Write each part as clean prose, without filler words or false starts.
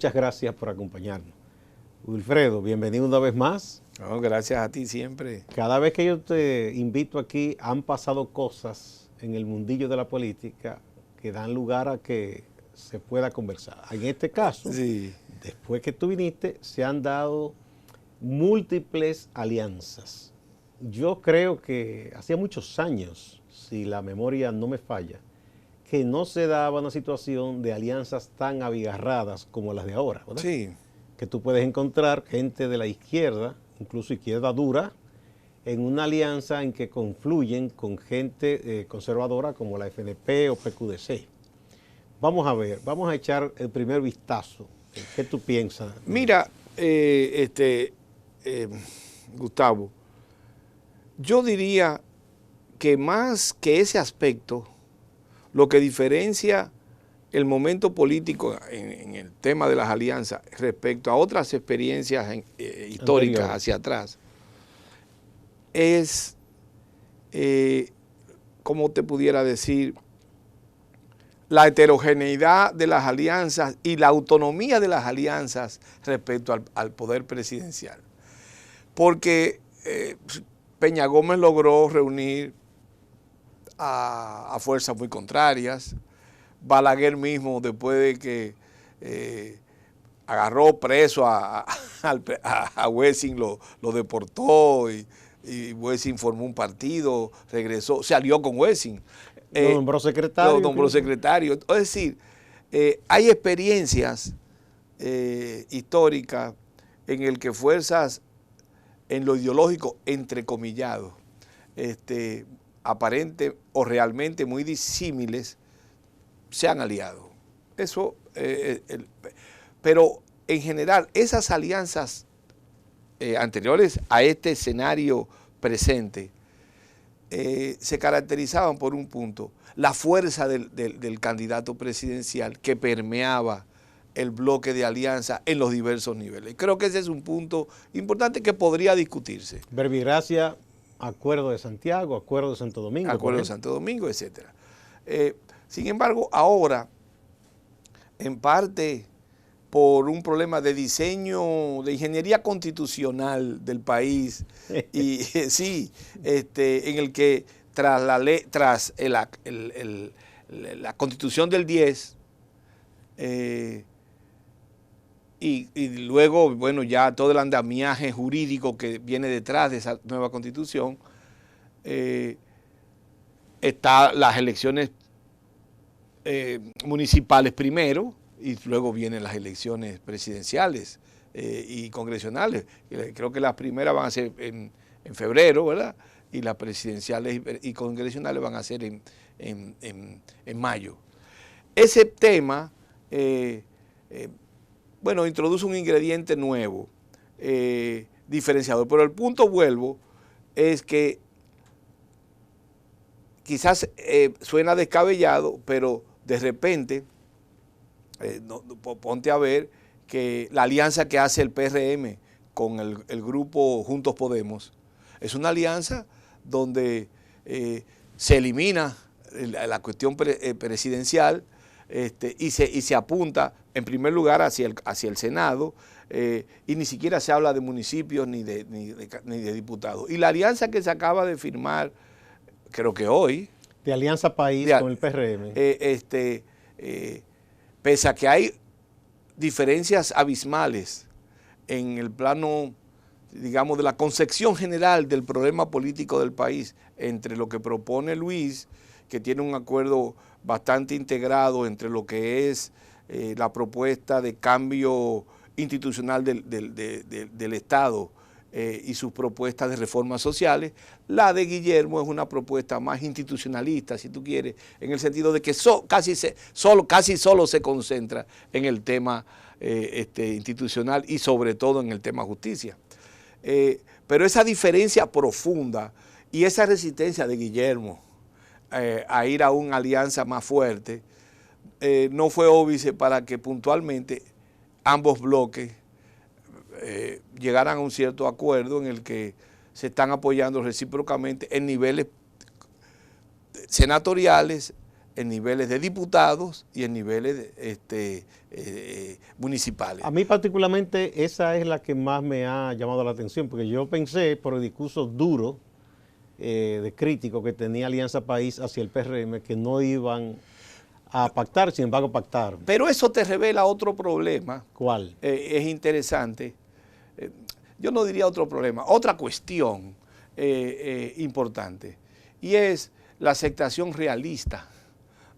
muchas gracias por acompañarnos. Wilfredo, bienvenido una vez más. No, gracias a ti siempre. Cada vez que yo te invito aquí, han pasado cosas en el mundillo de la política que dan lugar a que se pueda conversar. En este caso, Sí. después que tú viniste, se han dado múltiples alianzas. Yo creo que hacía muchos años, si la memoria no me falla, que no se daba una situación de alianzas tan abigarradas como las de ahora, ¿verdad? Sí. Que tú puedes encontrar gente de la izquierda, incluso izquierda dura, en una alianza en que confluyen con gente conservadora como la FNP o PQDC. Vamos a ver, vamos a echar el primer vistazo. ¿Qué tú piensas? Mira, Gustavo, yo diría que más que ese aspecto, lo que diferencia el momento político en el tema de las alianzas respecto a otras experiencias históricas hacia atrás es, ¿cómo te pudiera decir?, la heterogeneidad de las alianzas y la autonomía de las alianzas respecto al poder presidencial. Porque Peña Gómez logró reunir a fuerzas muy contrarias. Balaguer mismo, después de que agarró preso a Wessing, lo deportó y Wessing formó un partido, regresó, se alió con Wessing. Lo nombró secretario. Lo nombró secretario. Es decir, hay experiencias históricas en el que fuerzas en lo ideológico, entrecomillado, aparente o realmente muy disímiles, se han aliado. Eso, pero en general, esas alianzas anteriores a este escenario presente se caracterizaban por un punto, la fuerza del candidato presidencial que permeaba el bloque de alianza en los diversos niveles. Creo que ese es un punto importante que podría discutirse. Verbigracia, Acuerdo de Santiago, Acuerdo de Santo Domingo. Acuerdo de Santo Domingo, etc. Sin embargo, ahora, en parte por un problema de diseño, de ingeniería constitucional del país, y sí, en el que tras la Constitución del 10, y luego, bueno, ya todo el andamiaje jurídico que viene detrás de esa nueva Constitución, está las elecciones municipales primero, y luego vienen las elecciones presidenciales y congresionales. Creo que las primeras van a ser en febrero, ¿verdad? Y las presidenciales y congresionales van a ser en mayo. Ese tema, bueno, introduce un ingrediente nuevo, diferenciador. Pero el punto, vuelvo, es que quizás suena descabellado, pero de repente, ponte a ver que la alianza que hace el PRM con el grupo Juntos Podemos es una alianza donde se elimina la cuestión presidencial y se apunta en primer lugar hacia el Senado, y ni siquiera se habla de municipios ni de diputados. Y la alianza que se acaba de firmar, creo que hoy, de Alianza País con el PRM, pese a que hay diferencias abismales en el plano, digamos, de la concepción general del problema político del país entre lo que propone Luis, que tiene un acuerdo bastante integrado entre lo que es la propuesta de cambio institucional del Estado y sus propuestas de reformas sociales. La de Guillermo es una propuesta más institucionalista, si tú quieres, en el sentido de que casi solo se concentra en el tema institucional y sobre todo en el tema justicia. Pero esa diferencia profunda y esa resistencia de Guillermo a ir a una alianza más fuerte no fue óbice para que puntualmente ambos bloques llegaran a un cierto acuerdo en el que se están apoyando recíprocamente en niveles senatoriales, en niveles de diputados y en niveles municipales. A mí particularmente esa es la que más me ha llamado la atención, porque yo pensé por el discurso duro de crítico que tenía Alianza País hacia el PRM que no iban a pactar, sin embargo pactaron. Pero eso te revela otro problema. ¿Cuál? Es interesante. Yo no diría otro problema, otra cuestión importante, y es la aceptación realista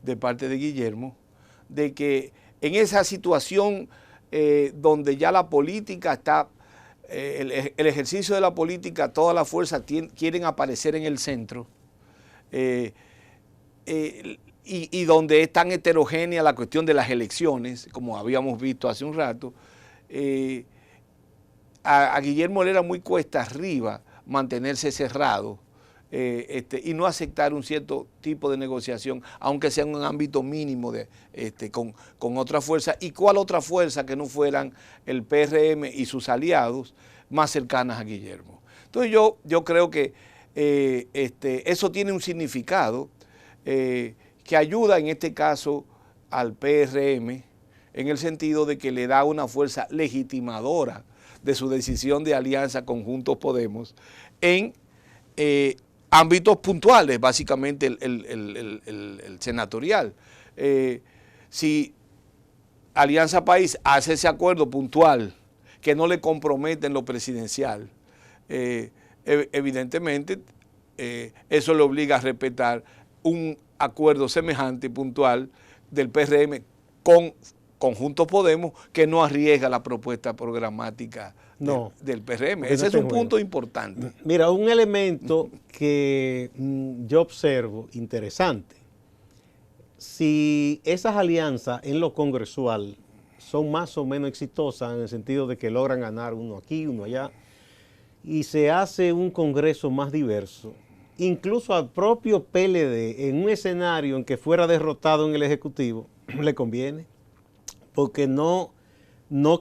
de parte de Guillermo de que en esa situación donde ya la política está, el ejercicio de la política, todas las fuerzas quieren aparecer en el centro, y donde es tan heterogénea la cuestión de las elecciones, como habíamos visto hace un rato, a Guillermo le era muy cuesta arriba mantenerse cerrado y no aceptar un cierto tipo de negociación, aunque sea en un ámbito mínimo con otra fuerza. ¿Y cuál otra fuerza que no fueran el PRM y sus aliados más cercanas a Guillermo? Entonces yo creo que eso tiene un significado que ayuda en este caso al PRM en el sentido de que le da una fuerza legitimadora de su decisión de alianza con Juntos Podemos en ámbitos puntuales, básicamente el senatorial. Si Alianza País hace ese acuerdo puntual que no le compromete en lo presidencial, evidentemente eso le obliga a respetar un acuerdo semejante puntual del PRM con Juntos Podemos, que no arriesga la propuesta programática del PRM. Ese es un punto importante. Mira, un elemento que yo observo interesante. Si esas alianzas en lo congresual son más o menos exitosas en el sentido de que logran ganar uno aquí, uno allá, y se hace un congreso más diverso, incluso al propio PLD, en un escenario en que fuera derrotado en el Ejecutivo, le conviene, porque no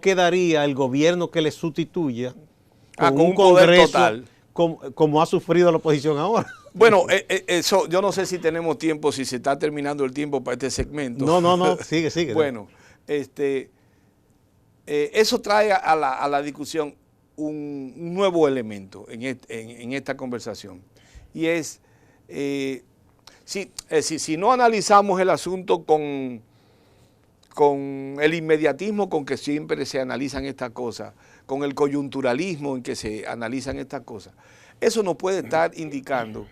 quedaría el gobierno que le sustituya con un Congreso total, como ha sufrido la oposición ahora. Bueno, eso yo no sé si tenemos tiempo, si se está terminando el tiempo para este segmento. No, sigue. Bueno, eso trae a la discusión un nuevo elemento en esta conversación, y es, si no analizamos el asunto con el inmediatismo con que siempre se analizan estas cosas, con el coyunturalismo en que se analizan estas cosas, eso nos puede estar indicando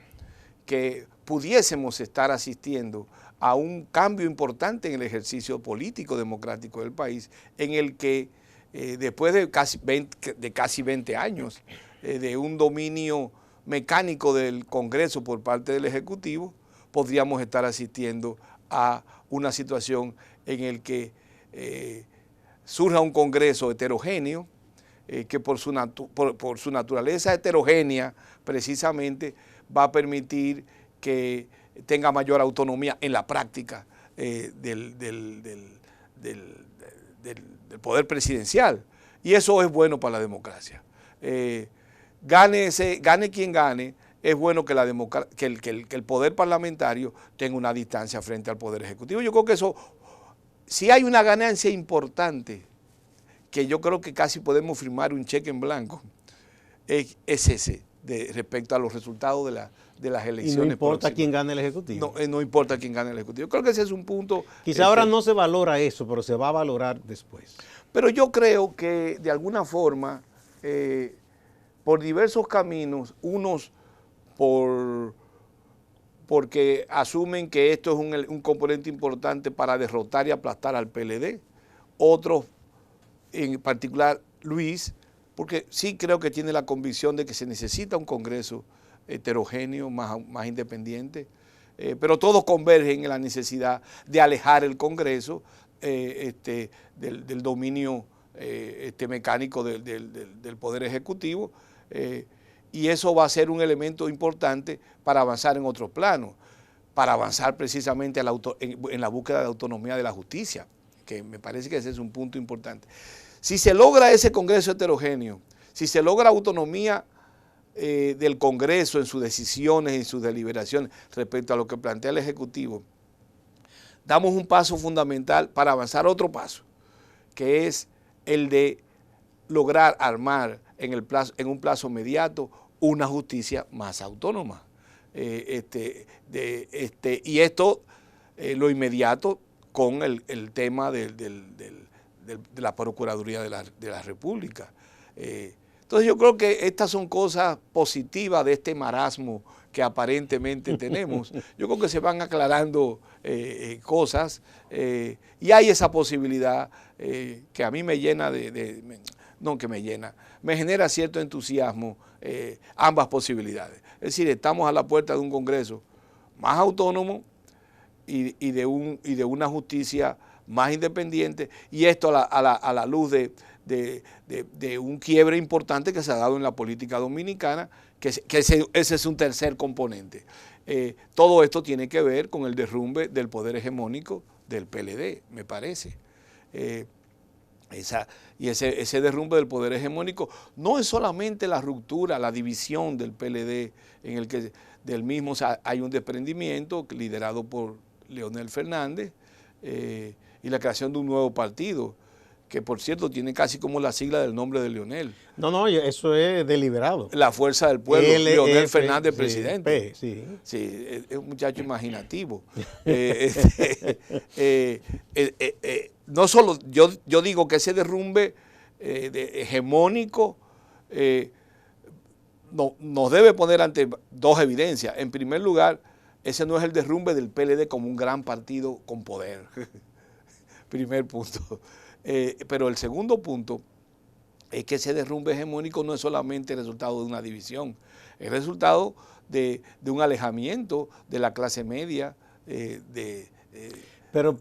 que pudiésemos estar asistiendo a un cambio importante en el ejercicio político democrático del país, en el que después de casi 20 años de un dominio mecánico del Congreso por parte del Ejecutivo, podríamos estar asistiendo a una situación en el que surja un Congreso heterogéneo, que por su naturaleza heterogénea precisamente va a permitir que tenga mayor autonomía en la práctica del poder presidencial, y eso es bueno para la democracia. Gane quien gane, es bueno que el poder parlamentario tenga una distancia frente al poder ejecutivo. Yo creo que eso, si hay una ganancia importante, que yo creo que casi podemos firmar un cheque en blanco, es ese, respecto a los resultados de las elecciones. Y no importa próximas. Quién gane el Ejecutivo. No importa quién gane el Ejecutivo. Creo que ese es un punto. Quizá ahora no se valora eso, pero se va a valorar después. Pero yo creo que de alguna forma, por diversos caminos, unos porque asumen que esto es un componente importante para derrotar y aplastar al PLD, otros, en particular Luis, porque sí creo que tiene la convicción de que se necesita un Congreso heterogéneo, más independiente, pero todos convergen en la necesidad de alejar el Congreso del dominio mecánico del Poder Ejecutivo, y eso va a ser un elemento importante para avanzar en otros planos, para avanzar precisamente en la búsqueda de autonomía de la justicia, que me parece que ese es un punto importante. Si se logra ese Congreso heterogéneo, si se logra autonomía del Congreso en sus decisiones y sus deliberaciones respecto a lo que plantea el Ejecutivo, damos un paso fundamental para avanzar otro paso, que es el de lograr armar en un plazo inmediato una justicia más autónoma. Y esto, lo inmediato, con el tema de la Procuraduría de la República. Entonces yo creo que estas son cosas positivas de este marasmo que aparentemente tenemos. Yo creo que se van aclarando cosas y hay esa posibilidad que a mí me llena no que me llena, me genera cierto entusiasmo ambas posibilidades. Es decir, estamos a la puerta de un Congreso más autónomo y de una justicia más independiente, y esto a la luz de un quiebre importante que se ha dado en la política dominicana, que ese es un tercer componente. Todo esto tiene que ver con el derrumbe del poder hegemónico del PLD, me parece. Ese derrumbe del poder hegemónico no es solamente la ruptura, la división del PLD, en el que del mismo hay un desprendimiento liderado por Leonel Fernández y la creación de un nuevo partido, que por cierto tiene casi como la sigla del nombre de Leonel. No, eso es deliberado. La Fuerza del Pueblo, Leonel Fernández, sí, presidente. Sí. Sí, es un muchacho imaginativo. No solo, yo digo que ese derrumbe hegemónico nos debe poner ante dos evidencias. En primer lugar, ese no es el derrumbe del PLD como un gran partido con poder. Primer punto. Pero el segundo punto es que ese derrumbe hegemónico no es solamente el resultado de una división, es el resultado de un alejamiento de la clase media. Pero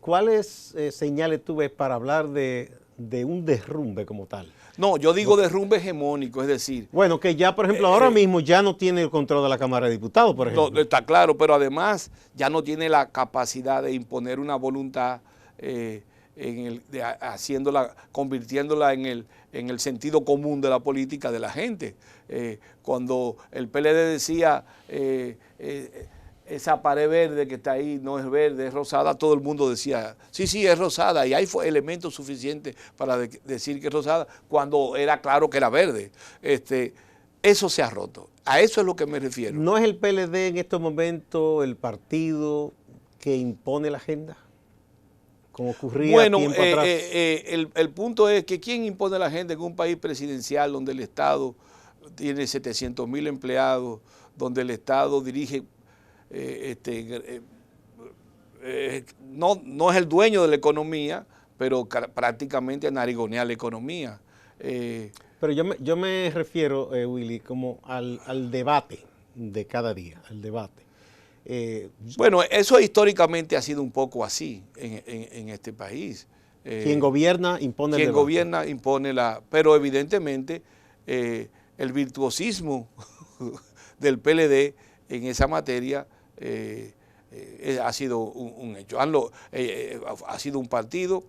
¿cuáles señales tú ves para hablar de un derrumbe como tal? No, yo digo derrumbe hegemónico, es decir... Bueno, que ya, por ejemplo, ahora mismo ya no tiene el control de la Cámara de Diputados, por ejemplo. No, está claro, pero además ya no tiene la capacidad de imponer una voluntad convirtiéndola en el sentido común de la política de la gente. Cuando el PLD decía esa pared verde que está ahí no es verde, es rosada, todo el mundo decía, sí, es rosada, y hay elementos suficientes para decir que es rosada, cuando era claro que era verde. Eso se ha roto. A eso es lo que me refiero. ¿No es el PLD en estos momentos el partido que impone la agenda? Como ocurría tiempo atrás. El punto es que ¿quién impone la agenda en un país presidencial donde el Estado tiene 700.000 empleados, donde el Estado dirige, no es el dueño de la economía, pero prácticamente narigonea la economía? Pero yo me refiero, Willy, como al debate de cada día, al debate. Bueno, eso históricamente ha sido un poco así en este país. Quien gobierna impone el debate. Quien gobierna impone pero evidentemente el virtuosismo del PLD en esa materia ha sido un hecho. Ha sido un partido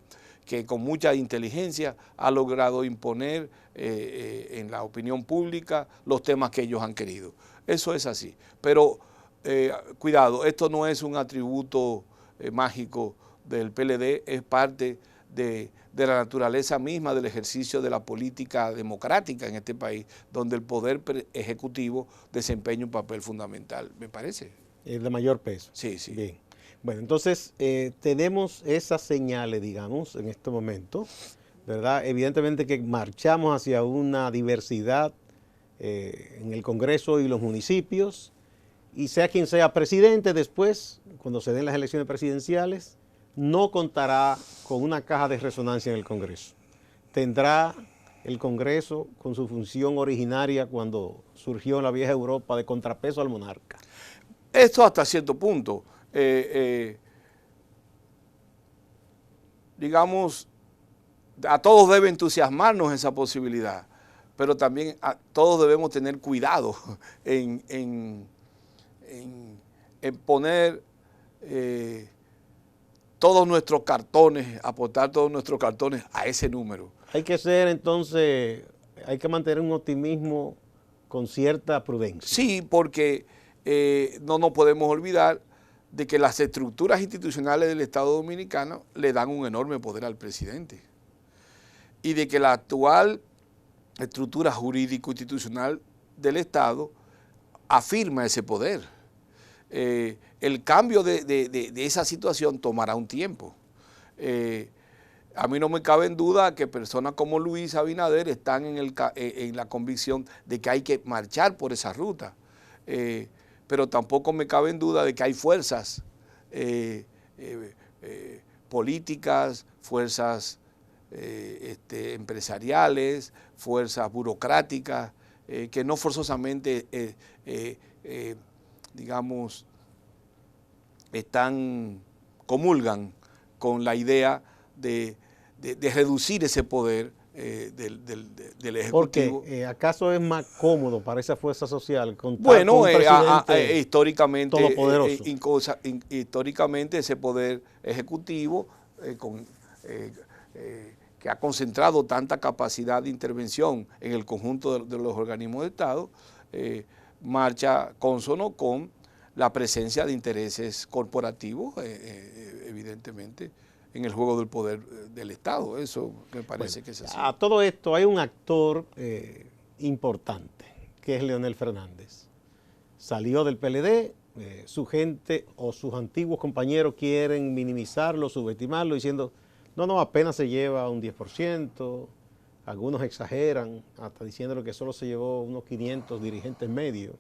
que con mucha inteligencia ha logrado imponer en la opinión pública los temas que ellos han querido. Eso es así. Pero cuidado, esto no es un atributo mágico del PLD, es parte de la naturaleza misma del ejercicio de la política democrática en este país, donde el poder ejecutivo desempeña un papel fundamental, me parece. Es de mayor peso. Sí. Bien. Bueno, entonces tenemos esas señales, digamos, en este momento, ¿verdad? Evidentemente que marchamos hacia una diversidad en el Congreso y los municipios, y sea quien sea presidente después, cuando se den las elecciones presidenciales, no contará con una caja de resonancia en el Congreso. Tendrá el Congreso con su función originaria cuando surgió en la vieja Europa de contrapeso al monarca. Esto hasta cierto punto. Digamos, a todos debe entusiasmarnos esa posibilidad, pero también a todos debemos tener cuidado en poner todos nuestros cartones, aportar todos nuestros cartones a ese número. Hay que ser entonces, hay que mantener un optimismo con cierta prudencia. Sí, porque no nos podemos olvidar de que las estructuras institucionales del Estado Dominicano le dan un enorme poder al presidente y de que la actual estructura jurídico-institucional del Estado afirma ese poder. El cambio de esa situación tomará un tiempo. A mí no me cabe en duda que personas como Luis Abinader están en la convicción de que hay que marchar por esa ruta, pero tampoco me cabe en duda de que hay fuerzas políticas, fuerzas empresariales, fuerzas burocráticas, que no forzosamente, digamos, comulgan con la idea de reducir ese poder del Ejecutivo. Porque ¿acaso es más cómodo para esa fuerza social contar con un presidente históricamente, todopoderoso? Históricamente ese poder ejecutivo que ha concentrado tanta capacidad de intervención en el conjunto de los organismos de Estado, marcha cónsono con la presencia de intereses corporativos, evidentemente, en el juego del poder del Estado. Eso me parece que es así. A todo esto hay un actor importante, que es Leonel Fernández. Salió del PLD, su gente o sus antiguos compañeros quieren minimizarlo, subestimarlo, diciendo, no, apenas se lleva un 10%, algunos exageran, hasta diciéndolo que solo se llevó unos 500 dirigentes medios.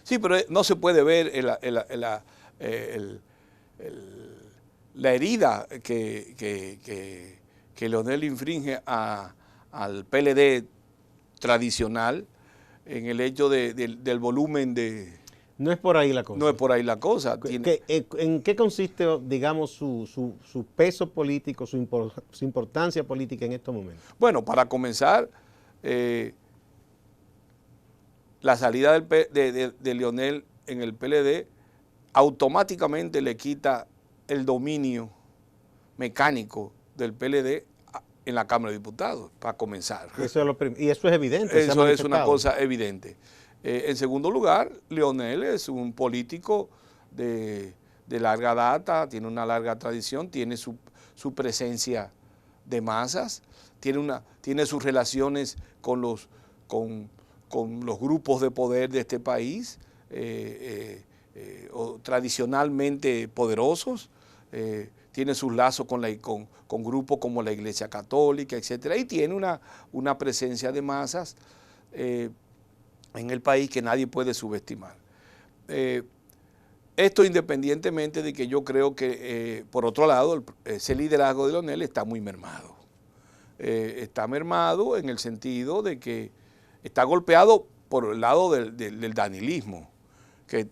Sí, pero no se puede ver la herida que Leonel infringe al PLD tradicional en el hecho del volumen de... No es por ahí la cosa. No es por ahí la cosa. ¿En qué consiste, digamos, su peso político, su importancia política en estos momentos? Bueno, para comenzar, la salida de Leonel en el PLD automáticamente le quita el dominio mecánico del PLD en la Cámara de Diputados, para comenzar. Y eso es evidente. Eso es una cosa evidente. En segundo lugar, Leonel es un político de larga data, tiene una larga tradición, tiene su presencia de masas, tiene sus relaciones con los grupos de poder de este país, tradicionalmente poderosos, tiene sus lazos con grupos como la Iglesia Católica, etcétera, y tiene una presencia de masas en el país que nadie puede subestimar. Esto independientemente de que yo creo que, por otro lado, ese liderazgo de Leonel está muy mermado. Está mermado en el sentido de que está golpeado por el lado del danilismo, que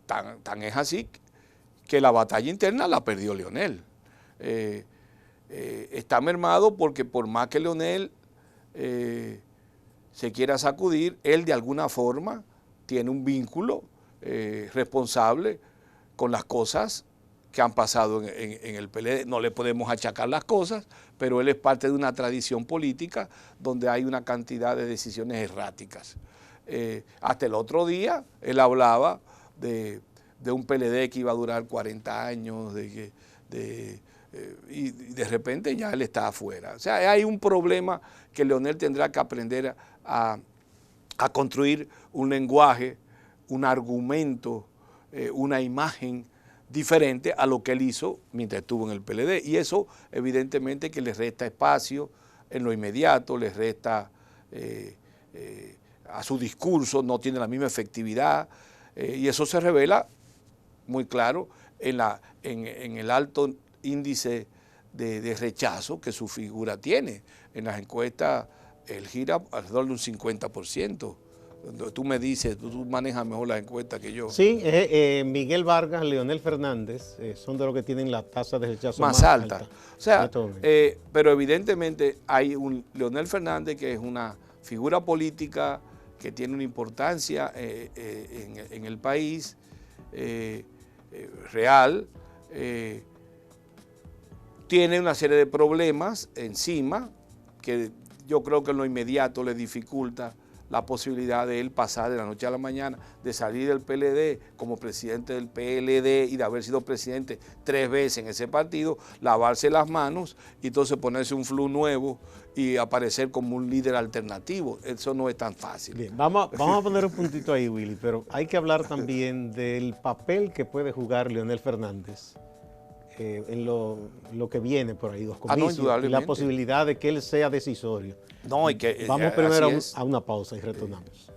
tan es así que la batalla interna la perdió Leonel. Está mermado porque por más que Leonel se quiera sacudir, él de alguna forma tiene un vínculo responsable con las cosas que han pasado en el PLD. No le podemos achacar las cosas, pero él es parte de una tradición política donde hay una cantidad de decisiones erráticas. Hasta el otro día él hablaba de un PLD que iba a durar 40 años, y de repente ya él está afuera. O sea, hay un problema que Leonel tendrá que aprender a construir un lenguaje, un argumento, una imagen diferente a lo que él hizo mientras estuvo en el PLD. Y eso evidentemente que le resta espacio en lo inmediato, le resta a su discurso, no tiene la misma efectividad, y eso se revela muy claro en el alto índice de rechazo que su figura tiene. En las encuestas él gira alrededor de un 50%. Tú me dices, tú manejas mejor las encuestas que yo. Sí, Miguel Vargas, Leonel Fernández son de los que tienen la tasa de rechazo más alta. O sea, pero evidentemente hay un Leonel Fernández que es una figura política que tiene una importancia en el país real, tiene una serie de problemas encima que yo creo que en lo inmediato le dificulta la posibilidad de él pasar de la noche a la mañana, de salir del PLD como presidente del PLD y de haber sido presidente 3 veces en ese partido, lavarse las manos y entonces ponerse un flu nuevo y aparecer como un líder alternativo. Eso no es tan fácil. Bien, vamos a poner un puntito ahí, Willy, pero hay que hablar también del papel que puede jugar Leonel Fernández en lo que viene por ahí, los comicios, y la posibilidad de que él sea decisorio. No, y que, vamos primero a una pausa y retornamos.